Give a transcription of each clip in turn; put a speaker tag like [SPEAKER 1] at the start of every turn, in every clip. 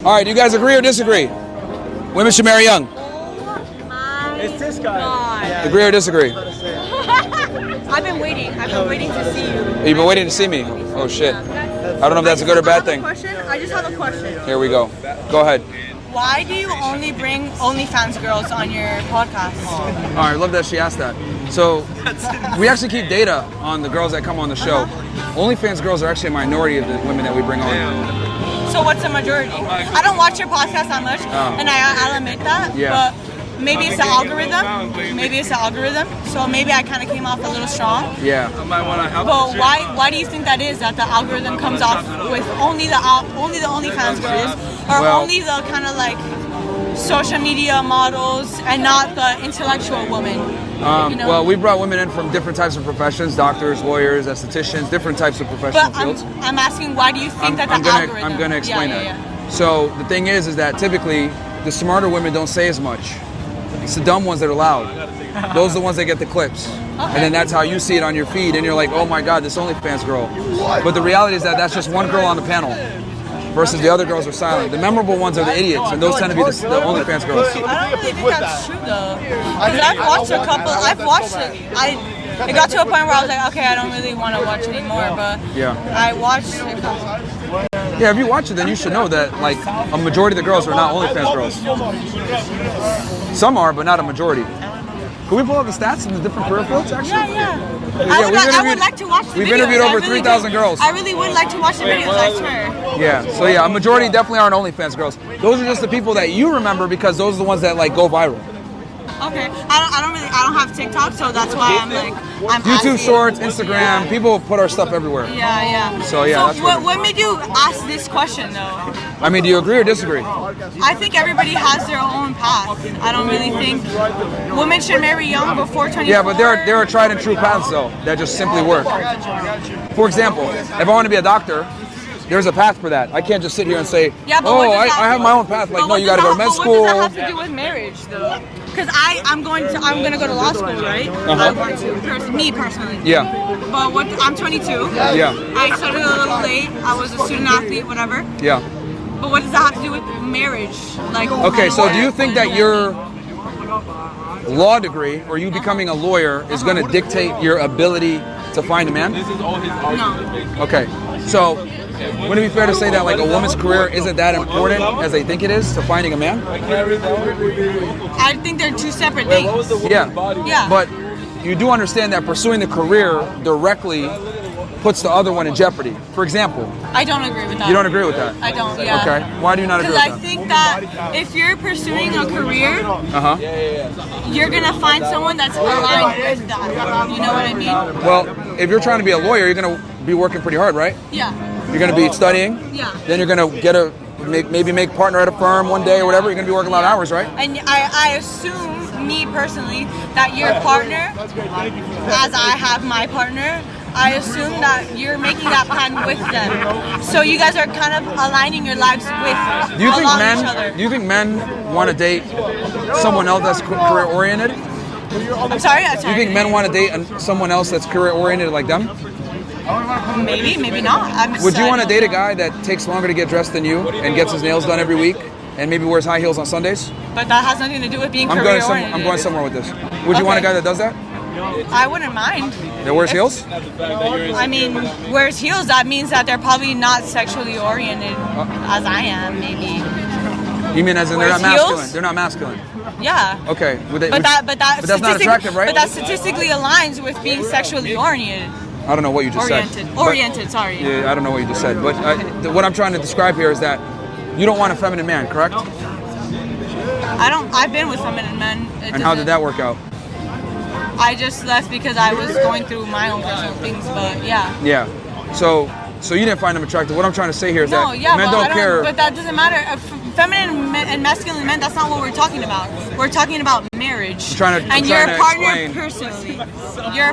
[SPEAKER 1] All right, do you guys agree or disagree? Women should marry young.
[SPEAKER 2] It's this guy.
[SPEAKER 3] God.
[SPEAKER 1] Agree or disagree?
[SPEAKER 3] I've been waiting to see you.
[SPEAKER 1] You've been waiting to see me. Oh shit. I don't know if that's a good or bad thing.
[SPEAKER 3] I just have a question.
[SPEAKER 1] Here we go. Go ahead.
[SPEAKER 3] Why do you only bring OnlyFans girls on your podcast?
[SPEAKER 1] All right, I love that she asked that. So we actually keep data on the girls that come on the show. OnlyFans girls are actually a minority of the women that we bring on.
[SPEAKER 3] So what's the majority? I don't watch your podcast that much, and I'll admit that.
[SPEAKER 1] Yeah.
[SPEAKER 3] But maybe it's the algorithm. Maybe it's the algorithm. So maybe I kind of came off a little strong.
[SPEAKER 1] Yeah.
[SPEAKER 3] But why do you think that is? That the algorithm comes off with only the OnlyFans girls, or only the kind of like social media models, and not the intellectual women? You know?
[SPEAKER 1] Well, we brought women in from different types of professions: doctors, lawyers, estheticians, different types of professional fields.
[SPEAKER 3] I'm asking, why do you think that the algorithm?
[SPEAKER 1] I'm gonna explain that. So the thing is that typically the smarter women don't say as much. It's the dumb ones that are loud. Those are the ones that get the clips. And then that's how you see it on your feed, and you're like, oh my God, this OnlyFans girl. But the reality is that that's just one girl on the panel versus the other girls are silent. The memorable ones are the idiots, and those tend to be the OnlyFans girls.
[SPEAKER 3] I don't really think that's true though. Because I've watched a couple, it got to a point where I was like, okay, I don't really want to watch anymore, but I watched a couple.
[SPEAKER 1] Yeah, if you watch it, then you should know that like a majority of the girls are not OnlyFans girls. Some are, but not a majority. Can we pull up the stats in the different career fields, actually?
[SPEAKER 3] I would like to watch the videos.
[SPEAKER 1] We've interviewed over 3,000 girls.
[SPEAKER 3] I really would like to watch the videos, I swear.
[SPEAKER 1] Yeah, so a majority definitely aren't OnlyFans girls. Those are just the people that you remember because those are the ones that like go viral.
[SPEAKER 3] Okay, I don't have TikTok, so that's why I'm
[SPEAKER 1] YouTube Shorts, Instagram, people put our stuff everywhere.
[SPEAKER 3] Yeah.
[SPEAKER 1] So that's
[SPEAKER 3] what made you ask this question though?
[SPEAKER 1] I mean, do you agree or disagree?
[SPEAKER 3] I think everybody has their own path. I don't really think women should marry young before 24.
[SPEAKER 1] Yeah, but there are tried and true paths though that just simply work. For example, if I want to be a doctor, there's a path for that. I can't just sit here and say, I have my own path. Like, no, you got to go to med school.
[SPEAKER 3] What does that have to do with marriage, though? Because I'm going to go to law school, right? I'm going to, me personally.
[SPEAKER 1] Yeah.
[SPEAKER 3] But I'm 22.
[SPEAKER 1] Yeah.
[SPEAKER 3] I started a little late. I was a student athlete, whatever.
[SPEAKER 1] Yeah.
[SPEAKER 3] But what does that have to do with marriage? Like. Okay,
[SPEAKER 1] so do you think that your law degree or you becoming a lawyer is going to dictate your ability to find a man?
[SPEAKER 3] No.
[SPEAKER 1] Okay. So, wouldn't it be fair to say that like a woman's career isn't that important as they think it is to finding a man?
[SPEAKER 3] I think they're two separate things.
[SPEAKER 1] Yeah.
[SPEAKER 3] Yeah.
[SPEAKER 1] But you do understand that pursuing the career directly puts the other one in jeopardy. For example.
[SPEAKER 3] I don't agree with that.
[SPEAKER 1] You don't agree with that?
[SPEAKER 3] I don't, yeah.
[SPEAKER 1] Okay. Why do you not agree with that?
[SPEAKER 3] Because I think that if you're pursuing a career, you're going to find someone that's aligned with that. You know what I mean?
[SPEAKER 1] Well, if you're trying to be a lawyer, you're going to be working pretty hard, right?
[SPEAKER 3] Yeah.
[SPEAKER 1] You're going to be studying.
[SPEAKER 3] Yeah.
[SPEAKER 1] Then you're going to maybe make partner at a firm one day or whatever. You're going to be working a lot of hours, right?
[SPEAKER 3] And I assume, me personally, that your partner, as I have my partner, I assume that you're making that plan with them. So you guys are kind of aligning your lives with each other.
[SPEAKER 1] Do you think men want to date someone else that's career oriented?
[SPEAKER 3] I'm sorry?
[SPEAKER 1] Do you think men want to date someone else that's career oriented like them?
[SPEAKER 3] Maybe, maybe not.
[SPEAKER 1] Would you want to date a guy that takes longer to get dressed than you and gets his nails done every week and maybe wears high heels on Sundays?
[SPEAKER 3] But that has nothing to do with being career oriented.
[SPEAKER 1] I'm going somewhere with this. Would you want a guy that does that?
[SPEAKER 3] I wouldn't mind.
[SPEAKER 1] That wears heels?
[SPEAKER 3] I mean, wears heels, that means that they're probably not sexually oriented as I am, maybe.
[SPEAKER 1] You mean as in they're not masculine? They're not masculine?
[SPEAKER 3] Yeah.
[SPEAKER 1] Okay.
[SPEAKER 3] But that's
[SPEAKER 1] not attractive, right?
[SPEAKER 3] But that statistically aligns with being sexually oriented.
[SPEAKER 1] I don't know what you just said.
[SPEAKER 3] Oriented, sorry.
[SPEAKER 1] Yeah, I don't know what you just said. But what I'm trying to describe here is that you don't want a feminine man, correct?
[SPEAKER 3] I've been with feminine men.
[SPEAKER 1] And how did that work out?
[SPEAKER 3] I just left because I was going through my own personal things, but yeah.
[SPEAKER 1] Yeah. So you didn't find them attractive. What I'm trying to say here is that men don't care.
[SPEAKER 3] But that doesn't matter. Feminine and masculine men, that's not what we're talking about. We're talking about marriage. And your partner personally. Your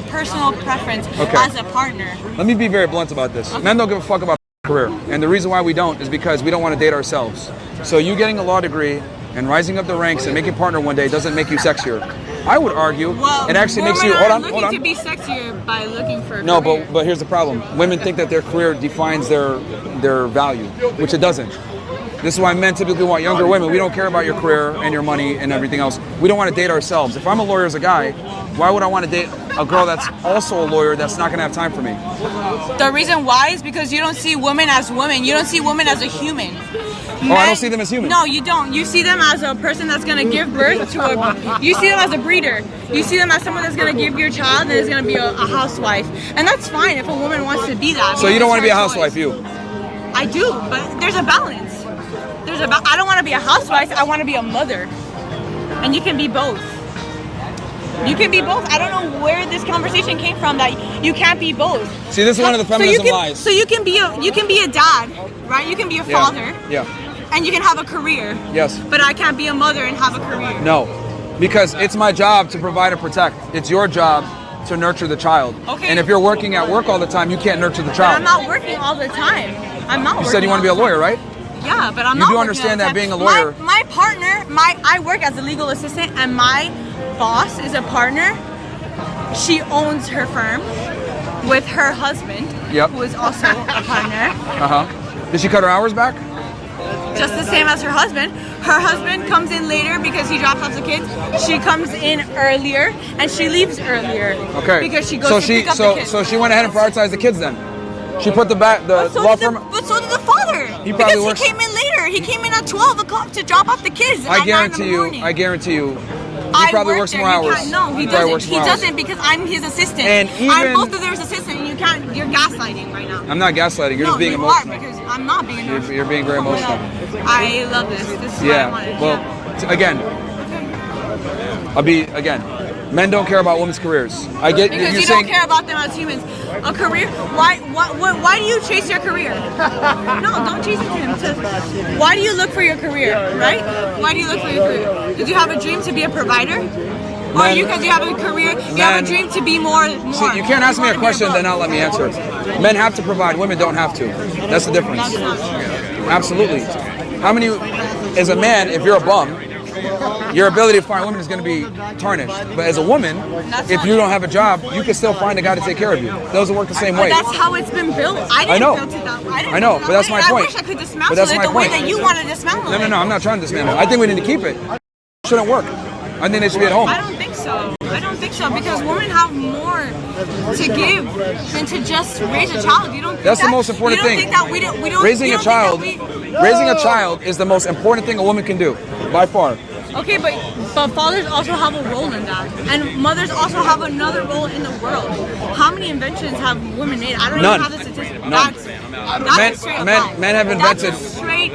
[SPEAKER 3] personal preference as a partner.
[SPEAKER 1] Let me be very blunt about this. Men don't give a fuck about career. And the reason why we don't is because we don't want to date ourselves. So you getting a law degree and rising up the ranks and making partner one day doesn't make you sexier. I would argue it actually makes you. Hold on.
[SPEAKER 3] To be sexier by looking for a
[SPEAKER 1] career.
[SPEAKER 3] But
[SPEAKER 1] here's the problem. Women think that their career defines their value, which it doesn't. This is why men typically want younger women. We don't care about your career and your money and everything else. We don't want to date ourselves. If I'm a lawyer as a guy, why would I want to date a girl that's also a lawyer that's not going to have time for me?
[SPEAKER 3] The reason why is because you don't see women as women. You don't see women as a human.
[SPEAKER 1] Oh, I don't see them as humans.
[SPEAKER 3] No, you don't. You see them as a person that's going to give birth to a... You see them as a breeder. You see them as someone that's going to give your child and is going to be a housewife. And that's fine if a woman wants to be that.
[SPEAKER 1] So you don't want to be a housewife, you?
[SPEAKER 3] I do, but there's a balance. I don't want to be a housewife. I want to be a mother. And you can be both. You can be both. I don't know where this conversation came from that you can't be both.
[SPEAKER 1] See, this is one of the feminism lies.
[SPEAKER 3] So you can be a dad, right? You can be a father.
[SPEAKER 1] Yeah.
[SPEAKER 3] And you can have a career.
[SPEAKER 1] Yes.
[SPEAKER 3] But I can't be a mother and have a career.
[SPEAKER 1] No, because it's my job to provide and protect. It's your job to nurture the child.
[SPEAKER 3] Okay.
[SPEAKER 1] And if you're working at work all the time, you can't nurture the child.
[SPEAKER 3] But I'm not working all the time. I'm not.
[SPEAKER 1] You said you want to be a lawyer, right?
[SPEAKER 3] Yeah, but I'm
[SPEAKER 1] you
[SPEAKER 3] not.
[SPEAKER 1] You do
[SPEAKER 3] working
[SPEAKER 1] understand
[SPEAKER 3] all
[SPEAKER 1] that
[SPEAKER 3] the time.
[SPEAKER 1] being a lawyer.
[SPEAKER 3] My partner, I work as a legal assistant, and my boss is a partner. She owns her firm with her husband, who is also a partner.
[SPEAKER 1] Did she cut her hours back?
[SPEAKER 3] Just the same as her husband. Her husband comes in later because he drops off the kids. She comes in earlier and she leaves earlier.
[SPEAKER 1] Okay.
[SPEAKER 3] Because she goes to pick up the kids.
[SPEAKER 1] So she went ahead and prioritized the kids then. She put the law firm.
[SPEAKER 3] But so did the father.
[SPEAKER 1] He probably
[SPEAKER 3] because he came in later. He came in at 12 o'clock to drop off the kids.
[SPEAKER 1] I guarantee you. He probably works more hours.
[SPEAKER 3] No, he doesn't. He doesn't because I'm his assistant.
[SPEAKER 1] And even,
[SPEAKER 3] I'm both of their assistant, and you're gaslighting right now.
[SPEAKER 1] I'm not gaslighting. You're just being emotional.
[SPEAKER 3] No, you are, because I'm not being emotional.
[SPEAKER 1] You're being very emotional.
[SPEAKER 3] I love this. This is what I wanted.
[SPEAKER 1] Well, again, men don't care about women's careers. I get
[SPEAKER 3] because you don't care about them as humans. A career? Why do you chase your career? No, don't chase it to him. Why do you look for your career, right? Why do you look for your career? Did you have a dream to be a provider? Or because you have a career, you have a dream to be more?
[SPEAKER 1] See, you can't ask me a question and then not let me answer it. Men have to provide, women don't have to. That's the difference.
[SPEAKER 3] That's not true.
[SPEAKER 1] Absolutely. How many, as a man, if you're a bum, your ability to find women is going to be tarnished. But as a woman, if you don't have a job, you can still find a guy to take care of you. It doesn't work the same way.
[SPEAKER 3] But that's how it's been built. I didn't build it that way.
[SPEAKER 1] I know, but that's my point.
[SPEAKER 3] I wish I could dismantle it the way that you want to dismantle it.
[SPEAKER 1] No, I'm not trying to dismantle it. I think we need to keep it. It shouldn't work. I think they should be at home.
[SPEAKER 3] I don't think so. I don't think so because women have more to give than to just raise a child. You don't think
[SPEAKER 1] that's the most important thing.
[SPEAKER 3] You don't think that we don't
[SPEAKER 1] raising a child is the most important thing a woman can do by far.
[SPEAKER 3] Okay, but fathers also have a role in that, and mothers also have another role in the world. How many inventions have women made? I don't even have the statistics.
[SPEAKER 1] Men have invented.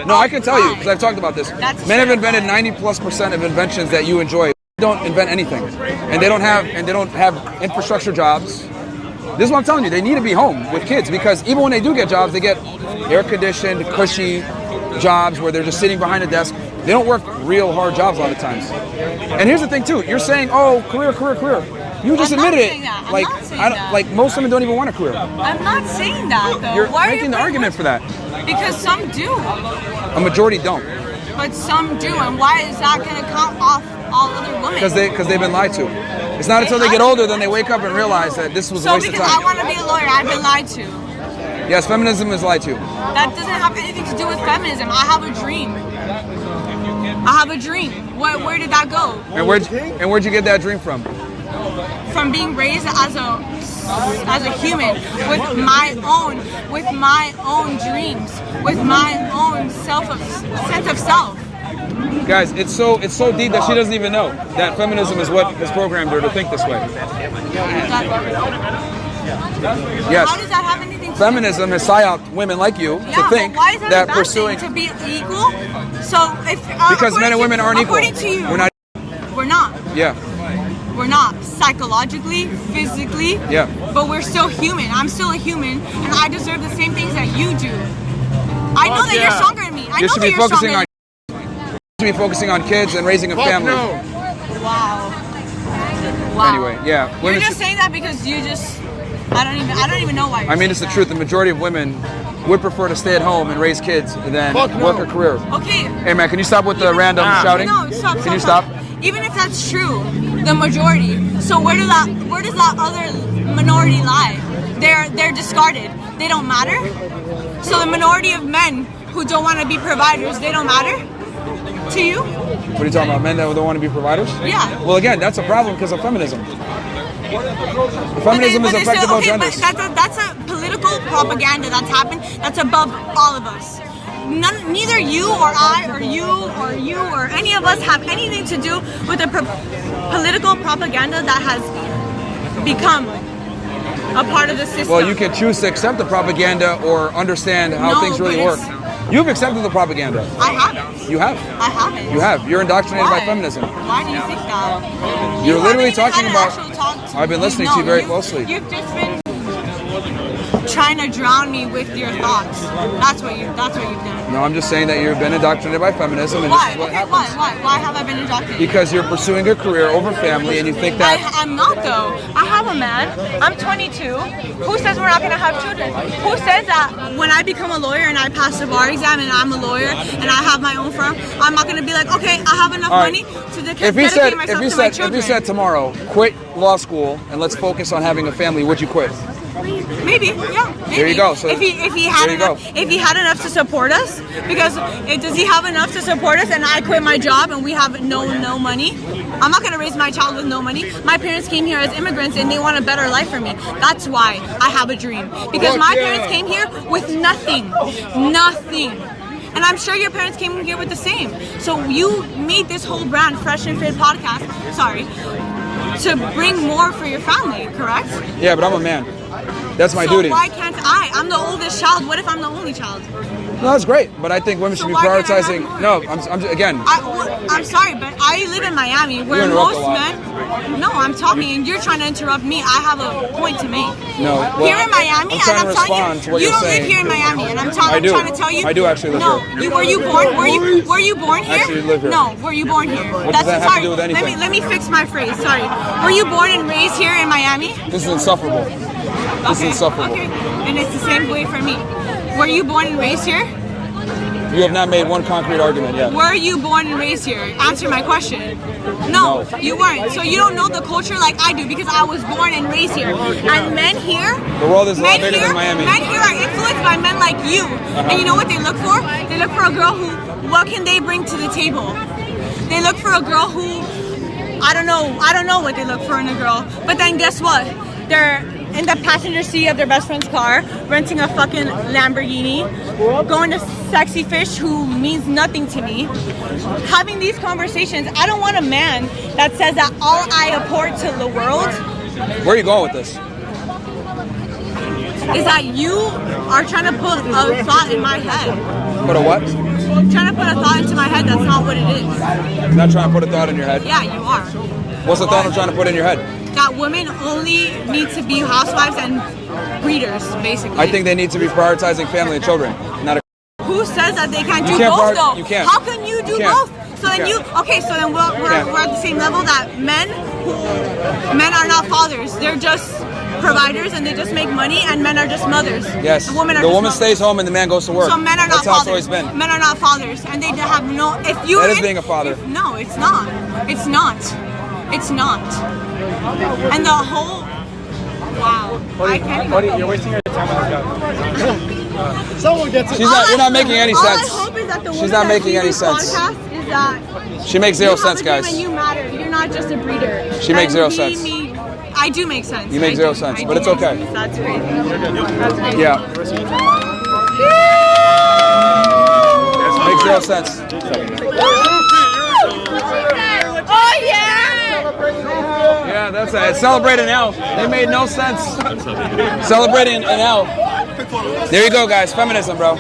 [SPEAKER 1] No, I can tell you because I've talked about this. Men have invented 90+% of inventions that you enjoy. They don't invent anything, and they don't have infrastructure jobs. This is what I'm telling you. They need to be home with kids because even when they do get jobs, they get air-conditioned, cushy jobs where they're just sitting behind a desk. They don't work real hard jobs a lot of times. And here's the thing too. You're saying, "Oh, career." You just admitted it. Like most women don't even want a career.
[SPEAKER 3] I'm not saying that though.
[SPEAKER 1] You're making the argument for that.
[SPEAKER 3] Because some do.
[SPEAKER 1] A majority don't.
[SPEAKER 3] But some do, and why is that going to count off all other women?
[SPEAKER 1] Because they've been lied to. It's not until they get older then they wake up and realize that this was a waste of time.
[SPEAKER 3] So because I want to be a lawyer, I've been lied to.
[SPEAKER 1] Yes, feminism is lied to.
[SPEAKER 3] That doesn't have anything to do with feminism. I have a dream. Where did that go?
[SPEAKER 1] And where'd you get that dream from?
[SPEAKER 3] From being raised as a human with my own dreams, with my own sense of self.
[SPEAKER 1] Guys, it's so deep that she doesn't even know that feminism is what has programmed her to think this way. Yes.
[SPEAKER 3] How does that have anything to do?
[SPEAKER 1] Feminism has psyoped women like you to think
[SPEAKER 3] why is
[SPEAKER 1] that
[SPEAKER 3] a bad
[SPEAKER 1] pursuing
[SPEAKER 3] thing to be equal. So if
[SPEAKER 1] because men and women aren't equal.
[SPEAKER 3] According to you,
[SPEAKER 1] we're not. Yeah.
[SPEAKER 3] We're not psychologically, physically.
[SPEAKER 1] Yeah.
[SPEAKER 3] But we're still human. I'm still a human, and I deserve the same things that you do. I know that you're stronger than me.
[SPEAKER 1] You should be focusing on kids and raising a family.
[SPEAKER 3] Wow.
[SPEAKER 1] Anyway, yeah.
[SPEAKER 3] You're just saying that because you just. I don't even know why.
[SPEAKER 1] I mean, it's the truth. The majority of women would prefer to stay at home and raise kids than work a career.
[SPEAKER 3] Okay.
[SPEAKER 1] Hey man, can you stop with the random shouting?
[SPEAKER 3] No, stop.
[SPEAKER 1] Can you stop?
[SPEAKER 3] Even if that's true, the majority. So where does that other minority lie? They're discarded. They don't matter. So the minority of men who don't want to be providers, they don't matter to you?
[SPEAKER 1] What are you talking about? Men that don't want to be providers?
[SPEAKER 3] Yeah.
[SPEAKER 1] Well, again, that's a problem because of feminism. Feminism is effective on genders.
[SPEAKER 3] That's a political propaganda that's happened. That's above all of us. Neither you or I or you or any of us have anything to do with the political propaganda that has become a part of the system.
[SPEAKER 1] Well, you can choose to accept the propaganda or understand how things really work. You've accepted the propaganda.
[SPEAKER 3] I haven't.
[SPEAKER 1] You have.
[SPEAKER 3] I haven't.
[SPEAKER 1] You have. You're indoctrinated by feminism.
[SPEAKER 3] Why do you think that?
[SPEAKER 1] You're literally talking
[SPEAKER 3] about.
[SPEAKER 1] I've been listening to you very closely.
[SPEAKER 3] You've just been trying to drown me with your thoughts. That's what you've done.
[SPEAKER 1] No, I'm just saying that you've been indoctrinated by feminism, and
[SPEAKER 3] Why?
[SPEAKER 1] this is what
[SPEAKER 3] Okay,
[SPEAKER 1] happens.
[SPEAKER 3] why have I been indoctrinated?
[SPEAKER 1] Because you're pursuing a career over family, and you think that.
[SPEAKER 3] I'm not though. I have a man. I'm 22. Who says we're not gonna have children? Who says that when I become a lawyer and I pass the bar exam and I'm a lawyer and I have my own firm, I'm not gonna be like, okay, I have enough money to dedicate myself to my children.
[SPEAKER 1] If you said tomorrow, quit law school and let's focus on having a family, would you quit?
[SPEAKER 3] Maybe, yeah. Maybe.
[SPEAKER 1] There you go. So
[SPEAKER 3] if he had enough to support us, because does he have enough to support us? And I quit my job and we have no money. I'm not gonna raise my child with no money. My parents came here as immigrants and they want a better life for me. That's why I have a dream. Because my parents came here with nothing. And I'm sure your parents came here with the same. So you made this whole brand, Fresh and Fit podcast, to bring more for your family, correct?
[SPEAKER 1] Yeah, but I'm a man. That's my duty.
[SPEAKER 3] So why can't I? I'm the oldest child. What if I'm the only child?
[SPEAKER 1] No, that's great, but I think women should be prioritizing. No,
[SPEAKER 3] I'm sorry, but I live in Miami, where most men. No, I'm talking, and you're trying to interrupt me. I have a point to make.
[SPEAKER 1] No, well,
[SPEAKER 3] here in Miami,
[SPEAKER 1] I'm trying to respond to what you're saying.
[SPEAKER 3] You don't live here in Miami, and I'm trying to tell you.
[SPEAKER 1] I do actually live here.
[SPEAKER 3] No, were you born? Were you born here?
[SPEAKER 1] I actually live here.
[SPEAKER 3] No, were you born here?
[SPEAKER 1] What does that have to do with anything?
[SPEAKER 3] Let me fix my phrase. Sorry. Were you born and raised here in Miami?
[SPEAKER 1] This is insufferable. This is insufferable.
[SPEAKER 3] Okay, and it's the same way for me. Were you born and raised here?
[SPEAKER 1] You have not made one concrete argument yet.
[SPEAKER 3] Were you born and raised here? Answer my question. No, you weren't. So you don't know the culture like I do, because I was born and raised here. And men here,
[SPEAKER 1] the world is a lot bigger than Miami.
[SPEAKER 3] Men here are influenced by men like you. And you know what they look for? They look for a girl who, what can they bring to the table? They look for a girl who, I don't know what they look for in a girl. But then guess what? They're in the passenger seat of their best friend's car, renting a fucking Lamborghini, going to Sexy Fish, who means nothing to me, having these conversations. I don't want a man that says that all I apport to the world.
[SPEAKER 1] Where are you going with this?
[SPEAKER 3] Is that you are trying to put a thought in my head.
[SPEAKER 1] Put a what?
[SPEAKER 3] Trying to put a thought into my head that's not what it is.
[SPEAKER 1] You're not trying to put a thought in your head?
[SPEAKER 3] Yeah, you are.
[SPEAKER 1] What's the thought I'm trying to put in your head?
[SPEAKER 3] That women only need to be housewives and breeders, basically.
[SPEAKER 1] I think they need to be prioritizing family and children, not a...
[SPEAKER 3] Who says that they can't do both, though?
[SPEAKER 1] You can't.
[SPEAKER 3] How can you do both? So then we're at the same level that men are not fathers. They're just providers and they just make money, and men are just mothers.
[SPEAKER 1] Yes. The woman stays home and the man goes to work.
[SPEAKER 3] So men are not
[SPEAKER 1] fathers. That's how it's always been.
[SPEAKER 3] Men are not fathers, and they have no.
[SPEAKER 1] That is being a father.
[SPEAKER 3] No, it's not. It's not. It's not. And the whole. Wow. I can't even.
[SPEAKER 2] You're wasting your time on this guy. Someone gets it.
[SPEAKER 1] You're not making any sense.
[SPEAKER 3] All I hope is that the
[SPEAKER 1] She's not making any sense.
[SPEAKER 3] Podcast is that
[SPEAKER 1] she makes zero sense, guys.
[SPEAKER 3] And you matter. You're not just a breeder.
[SPEAKER 1] She makes zero sense.
[SPEAKER 3] I do make sense.
[SPEAKER 1] You make zero sense, but it's okay.
[SPEAKER 3] That's crazy. That's crazy.
[SPEAKER 1] Yeah. Makes zero sense.
[SPEAKER 3] Oh yeah!
[SPEAKER 1] Yeah, that's it. Celebrate an L. They made no sense. Celebrating an L. There you go, guys. Feminism, bro.